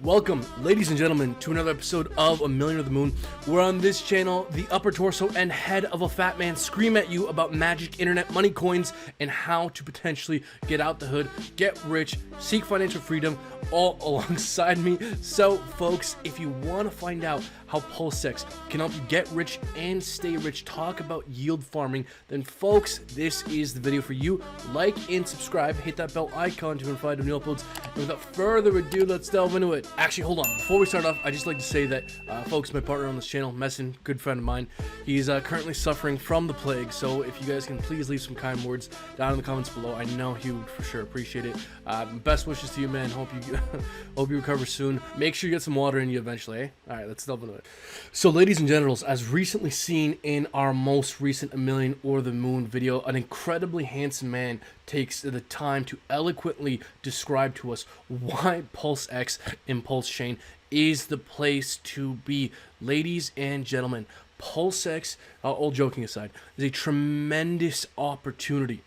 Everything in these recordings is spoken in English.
Welcome, ladies and gentlemen, to another episode of aMillionortheMoon, where on this channel, the upper torso and head of a fat man scream at you about magic internet money coins and how to potentially get out the hood, get rich, seek financial freedom, all alongside me. So, folks, if you want to find out how PulseX can help you get rich and stay rich, talk about yield farming, then folks, this is the video for you. Like and subscribe, hit that bell icon to be notified of new uploads. And without further ado, let's delve into it. Actually, hold on. Before we start off, I'd just like to say that, folks, my partner on this channel, Messin, good friend of mine, he's currently suffering from the plague. So if you guys can please leave some kind words down in the comments below, I know he would for sure appreciate it. Best wishes to you, man. Hope you hope you recover soon. Make sure you get some water in you eventually, eh? All right, let's delve into it. So, ladies and gentlemen, as recently seen in our most recent aMillionortheMoon video, an incredibly handsome man takes the time to eloquently describe to us why PulseX and PulseChain is the place to be. Ladies and gentlemen, PulseX, all joking aside, is a tremendous opportunity.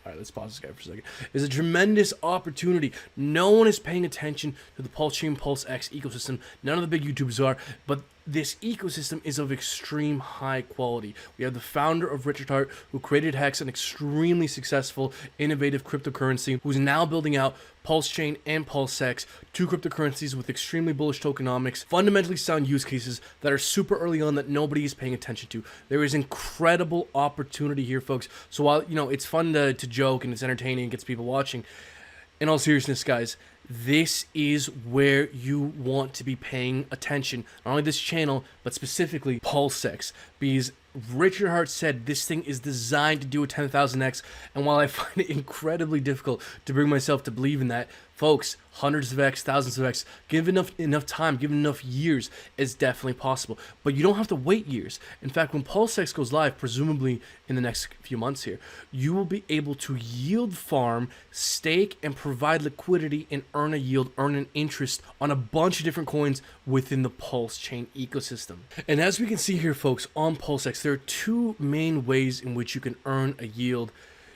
All right, let's pause this guy for a second. It's a tremendous opportunity. No one is paying attention to the PulseChain, PulseX ecosystem. None of the big YouTubers are, but this ecosystem is of extreme high quality. We have the founder of Richard Heart, who created Hex, an extremely successful, innovative cryptocurrency, who's now building out PulseChain and PulseX, two cryptocurrencies with extremely bullish tokenomics, fundamentally sound use cases that are super early on that nobody is paying attention to. There is incredible opportunity here, folks. So while, you know, it's fun to joke and it's entertaining and gets people watching, in all seriousness, guys, this is where you want to be paying attention. Not only this channel, but specifically PulseX, because Richard Heart said this thing is designed to do a 10,000x, and while I find it incredibly difficult to bring myself to believe in that, folks, hundreds of x, thousands of x, give enough time, give enough years, it's definitely possible. But you don't have to wait years. In fact, when PulseX goes live, presumably in the next few months here, you will be able to yield farm, stake, and provide liquidity and earn a yield, earn an interest on a bunch of different coins within the PulseChain ecosystem. And as we can see here, folks, on PulseX, there are two main ways in which you can earn a yield.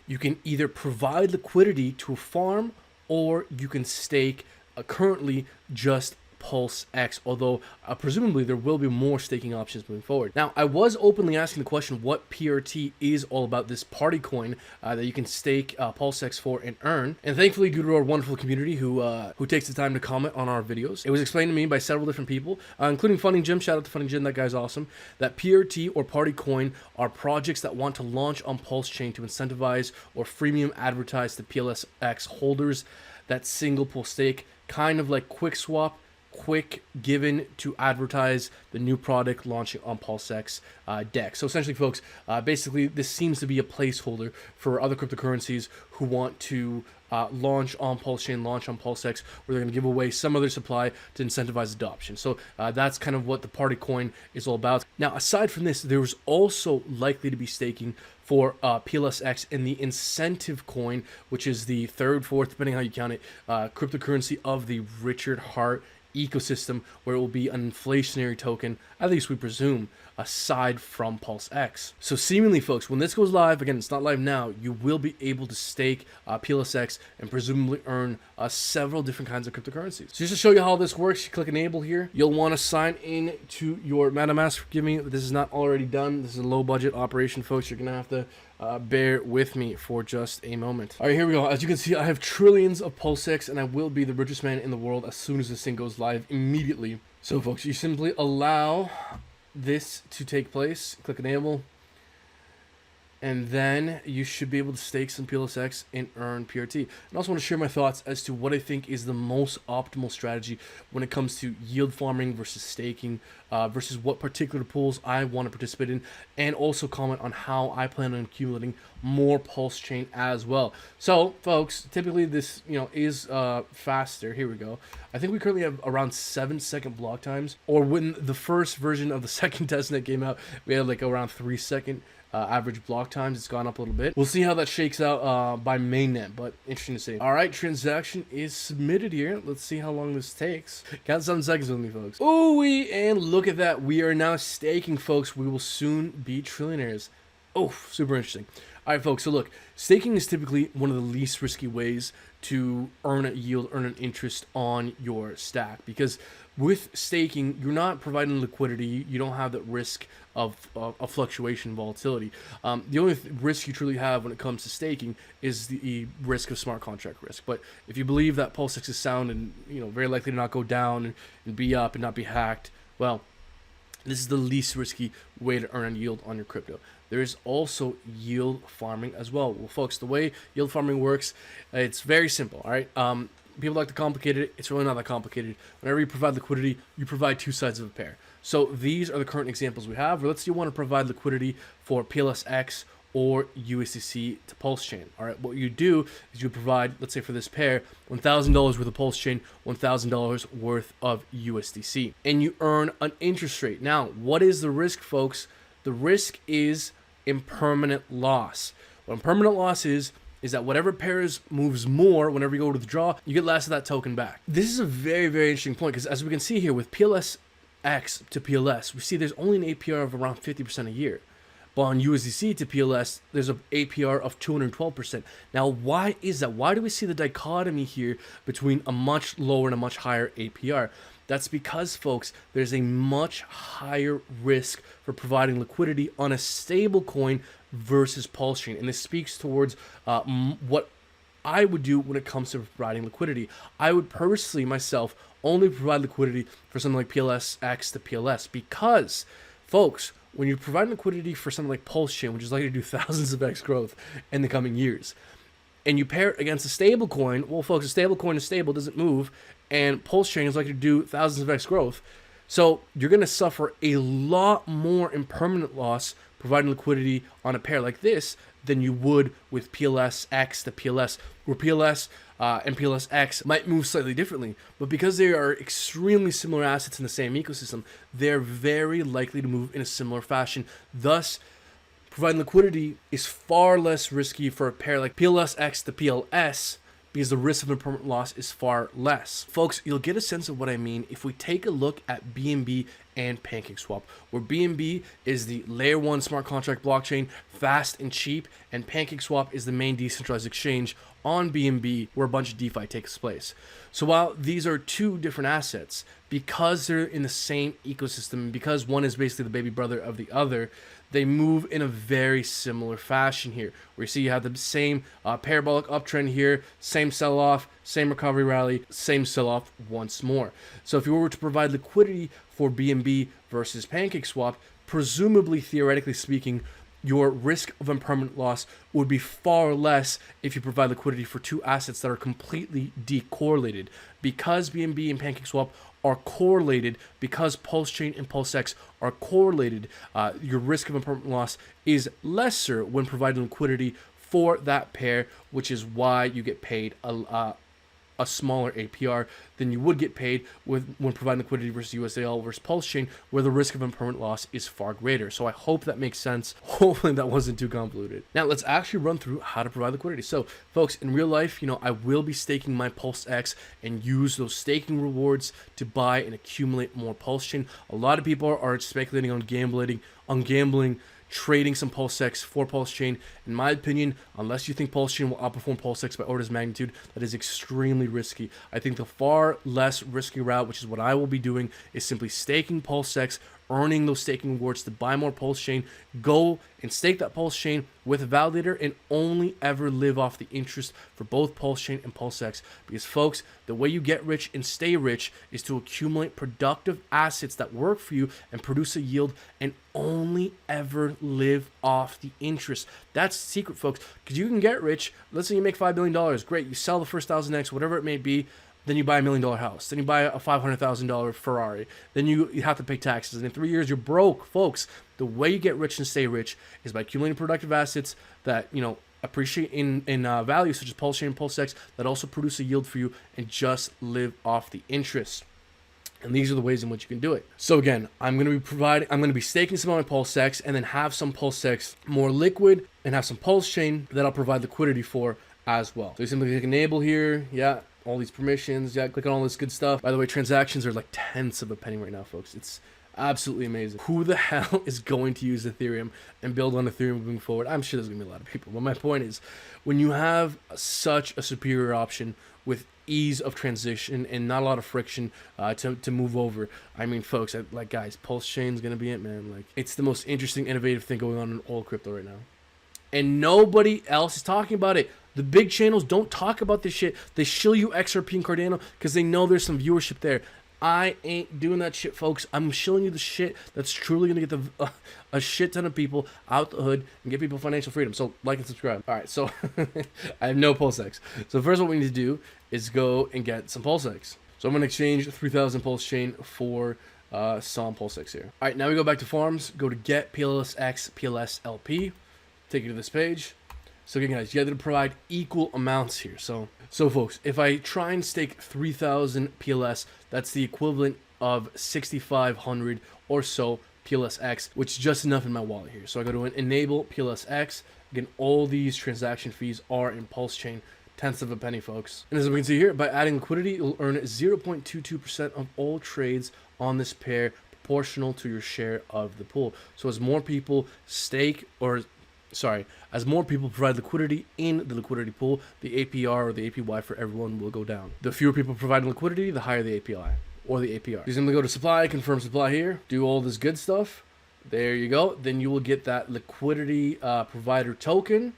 You can either provide liquidity to a farm, or you can stake currently just PulseX, although presumably there will be more staking options moving forward. Now, I was openly asking the question what PRT is all about, this party coin that you can stake PulseX for and earn. And thankfully, due to our wonderful community who takes the time to comment on our videos, it was explained to me by several different people, including Funding Jim. Shout out to Funding Jim, that guy's awesome. That PRT or party coin are projects that want to launch on PulseChain to incentivize or freemium advertise to PLSX holders that single pool stake, kind of like QuickSwap, quick given to advertise the new product launching on PulseX deck. So essentially, folks, basically this seems to be a placeholder for other cryptocurrencies who want to launch on PulseChain, launch on PulseX, where they're going to give away some of their supply to incentivize adoption. So that's kind of what the party coin is all about. Now, aside from this, there's also likely to be staking for PLSX in the incentive coin, which is the third, fourth, depending how you count it, cryptocurrency of the Richard Heart ecosystem, where it will be an inflationary token, at least we presume, aside from PulseX. So seemingly, folks, when this goes live, again, it's not live now, you will be able to stake PLSX and presumably earn several different kinds of cryptocurrencies. So just to show you how this works, you click enable here. You'll want to sign in to your MetaMask. Forgive me, this is not already done. This is a low budget operation, folks. You're gonna have to bear with me for just a moment. All right, here we go. As you can see, I have trillions of PulseX, and I will be the richest man in the world as soon as this thing goes live immediately. So, folks, you simply allow this to take place, click enable, and then you should be able to stake some PLSX and earn PRT. And I also want to share my thoughts as to what I think is the most optimal strategy when it comes to yield farming versus staking, versus what particular pools I want to participate in, and also comment on how I plan on accumulating more PulseChain as well. So, folks, typically this, you know, is faster. Here we go. I think we currently have around 7-second block times, or when the first version of the second testnet came out, we had like around 3-second average block times. It's gone up a little bit. We'll see how that shakes out by mainnet, but interesting to see. All right, transaction is submitted here. Let's see how long this takes. Count 7 seconds with me, folks. Ooh, and look at that. We are now staking, folks. We will soon be trillionaires. Oh, super interesting. All right, folks. So look, staking is typically one of the least risky ways to earn a yield, earn an interest on your stack, because with staking, you're not providing liquidity. You don't have that risk of fluctuation, volatility. The only risk you truly have when it comes to staking is the risk of smart contract risk. But if you believe that PulseX is sound and very likely to not go down and be up and not be hacked, well, this is the least risky way to earn a yield on your crypto. There is also yield farming as well. Well, folks, the way yield farming works, it's very simple, all right? People like to complicate it. It's really not that complicated. Whenever you provide liquidity, you provide two sides of a pair. So these are the current examples we have. Let's say you want to provide liquidity for PulseX or USDC to Pulse Chain. All right, what you do is you provide, let's say for this pair, $1,000 worth of Pulse Chain, $1,000 worth of USDC, and you earn an interest rate. Now, what is the risk, folks? The risk is impermanent loss. What impermanent loss is that whatever pairs moves more, whenever you go to withdraw, you get less of that token back. This is a very, very interesting point, because as we can see here with PulseX to PLS, we see there's only an APR of around 50% a year. But on USDC to PLS, there's an APR of 212%. Now, why is that? Why do we see the dichotomy here between a much lower and a much higher APR? That's because, folks, there's a much higher risk for providing liquidity on a stable coin versus Pulse Chain. And this speaks towards what I would do when it comes to providing liquidity. I would personally, myself, only provide liquidity for something like PulseX to PLS, because, folks, when you provide liquidity for something like Pulse Chain, which is likely to do thousands of X growth in the coming years, and you pair it against a stable coin, well, folks, a stable coin is stable, doesn't move, and Pulse Chain is likely to do thousands of X growth. So you're going to suffer a lot more impermanent loss providing liquidity on a pair like this than you would with PulseX to PLS, where PLS and PulseX might move slightly differently, but because they are extremely similar assets in the same ecosystem, they're very likely to move in a similar fashion. Thus, providing liquidity is far less risky for a pair like PulseX to PLS, because the risk of impermanent loss is far less. Folks, you'll get a sense of what I mean if we take a look at BNB and PancakeSwap, where BNB is the layer 1 smart contract blockchain, fast and cheap, and PancakeSwap is the main decentralized exchange on BNB where a bunch of DeFi takes place. So while these are two different assets, because they're in the same ecosystem, because one is basically the baby brother of the other, they move in a very similar fashion here. Where you see you have the same parabolic uptrend here, same sell-off, same recovery rally, same sell-off once more. So if you were to provide liquidity for BNB versus PancakeSwap, presumably, theoretically speaking, your risk of impermanent loss would be far less if you provide liquidity for two assets that are completely decorrelated. Because BNB and PancakeSwap are correlated, because Pulse Chain and PulseX are correlated, your risk of impermanent loss is lesser when providing liquidity for that pair, which is why you get paid a smaller APR than you would get paid when providing liquidity versus USDL versus Pulse Chain, where the risk of impermanent loss is far greater. So I hope that makes sense. Hopefully that wasn't too convoluted. Now let's actually run through how to provide liquidity. So folks, in real life, I will be staking my PulseX and use those staking rewards to buy and accumulate more Pulse Chain. A lot of people are speculating on gambling, trading some PulseX for Pulse Chain. In my opinion, unless you think Pulse Chain will outperform PulseX by orders of magnitude, that is extremely risky. I think the far less risky route, which is what I will be doing, is simply staking PulseX, earning those staking rewards to buy more Pulse Chain, go and stake that Pulse Chain with a validator, and only ever live off the interest for both Pulse Chain and PulseX. Because folks, the way you get rich and stay rich is to accumulate productive assets that work for you and produce a yield, and only ever live off the interest. That's the secret, folks, because you can get rich. Let's say you make $5 billion. Great, you sell the first 1,000x, whatever it may be. Then you buy $1 million house. Then you buy a $500,000 Ferrari. Then you have to pay taxes. And in 3 years, you're broke, folks. The way you get rich and stay rich is by accumulating productive assets that, appreciate in value, such as Pulse Chain and PulseX, that also produce a yield for you, and just live off the interest. And these are the ways in which you can do it. So again, I'm going to be staking some of my PulseX, and then have some PulseX more liquid, and have some Pulse Chain that I'll provide liquidity for as well. So you simply click enable here. Yeah. All these permissions, click on all this good stuff. By the way, transactions are like tenths of a penny right now, folks. It's Absolutely amazing. Who the hell is going to use Ethereum and build on Ethereum moving forward? I'm sure there's gonna be a lot of people, but my point is, when you have such a superior option with ease of transition and not a lot of friction to move over, I mean, folks, like, guys, Pulse Chain's gonna be it, man. Like, it's the most interesting, innovative thing going on in all crypto right now, and nobody else is talking about it. The big channels don't talk about this shit. They shill you XRP and Cardano because they know there's some viewership there. I ain't doing that shit, folks. I'm shilling you the shit that's truly going to get a shit ton of people out the hood and get people financial freedom. So like and subscribe. All right, so I have no PulseX. So first what we need to do is go and get some PulseX. So I'm going to exchange 3,000 Pulse Chain for some PulseX here. All right, now we go back to farms. Go to get PLSX, PLSLP. Take you to this page. So again, guys, you have to provide equal amounts here. So folks, if I try and stake 3,000 PLS, that's the equivalent of 6,500 or so PLSX, which is just enough in my wallet here. So I go to enable PLSX. Again, all these transaction fees are in Pulse Chain, tenths of a penny, folks. And as we can see here, by adding liquidity, you'll earn 0.22% of all trades on this pair, proportional to your share of the pool. So as more people as more people provide liquidity in the liquidity pool, the APR or the APY for everyone will go down. The fewer people providing liquidity, the higher the API or the APR. You're gonna go to supply, confirm supply here, do all this good stuff. There you go. Then you will get that liquidity provider token.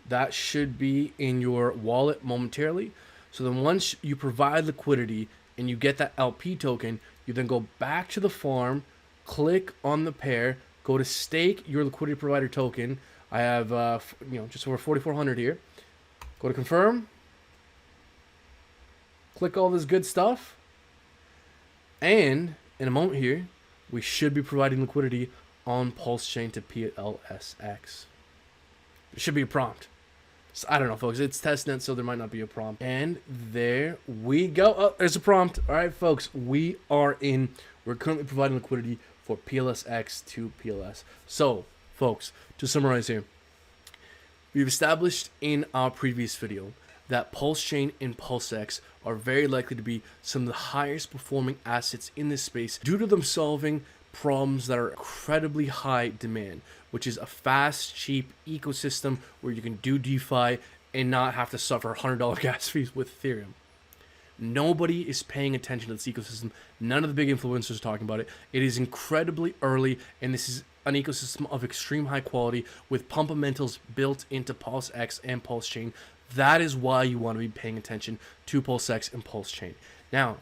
That should be in your wallet momentarily. So then once you provide liquidity and you get that LP token, you then go back to the farm, click on the pair, go to stake your liquidity provider token. I have just over 4,400 here. Go to confirm. Click all this good stuff. And in a moment here, we should be providing liquidity on Pulse Chain to PLSX. It should be a prompt. So, I don't know, folks. It's testnet, so there might not be a prompt. And there we go. Oh, there's a prompt. All right, folks. We are in. We're currently providing liquidity for PLSX to PLS. So, folks, to summarize here, we've established in our previous video that Pulse Chain and PulseX are very likely to be some of the highest performing assets in this space due to them solving problems that are incredibly high demand, which is a fast, cheap ecosystem where you can do DeFi and not have to suffer $100 gas fees with Ethereum. Nobody is paying attention to this ecosystem. None of the big influencers are talking about it. It is incredibly early, and this is an ecosystem of extreme high quality with fundamentals built into PulseX and Pulse Chain. That is why you want to be paying attention to PulseX and Pulse Chain. Now,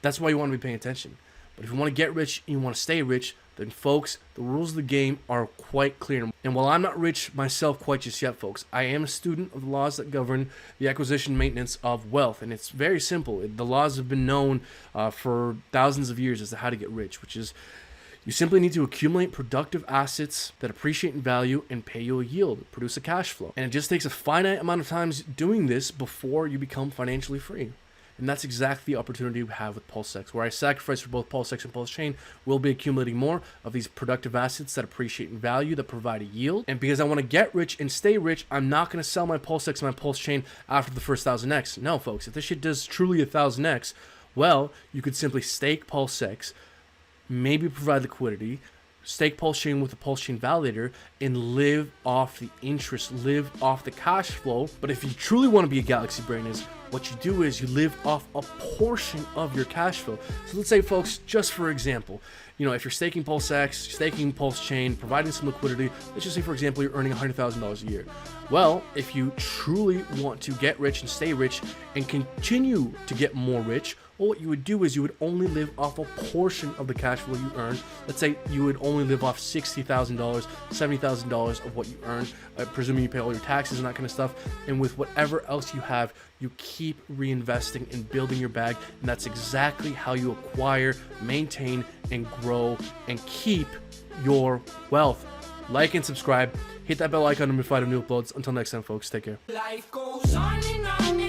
that's why you want to be paying attention. But if you want to get rich and you want to stay rich, then folks, the rules of the game are quite clear. And while I'm not rich myself quite just yet, folks, I am a student of the laws that govern the acquisition and maintenance of wealth. And it's very simple. The laws have been known for thousands of years as to how to get rich, which is you simply need to accumulate productive assets that appreciate in value and pay you a yield, produce a cash flow. And it just takes a finite amount of times doing this before you become financially free. And that's exactly the opportunity we have with PulseX, where I sacrifice for both PulseX and Pulse Chain. We'll be accumulating more of these productive assets that appreciate in value, that provide a yield. And because I want to get rich and stay rich, I'm not going to sell my PulseX and my Pulse Chain after the first 1,000x. No, folks, if this shit does truly 1,000x, well, you could simply stake PulseX, maybe provide liquidity, stake Pulse Chain with a Pulse Chain validator, and live off the interest, live off the cash flow. But if you truly want to be a galaxy brain, is what you do is you live off a portion of your cash flow. So let's say, folks, just for example, if you're staking PulseX, staking Pulse Chain, providing some liquidity, let's just say, for example, you're earning $100,000 a year. Well, if you truly want to get rich and stay rich and continue to get more rich, well, what you would do is you would only live off a portion of the cash flow you earn. Let's say you would only live off $60,000, $70,000 of what you earn, presuming you pay all your taxes and that kind of stuff. And with whatever else you have, you keep reinvesting and building your bag. And that's exactly how you acquire, maintain, and grow and keep your wealth. Like and subscribe. Hit that bell icon to be notified of new uploads. Until next time, folks, take care. Life goes on and on.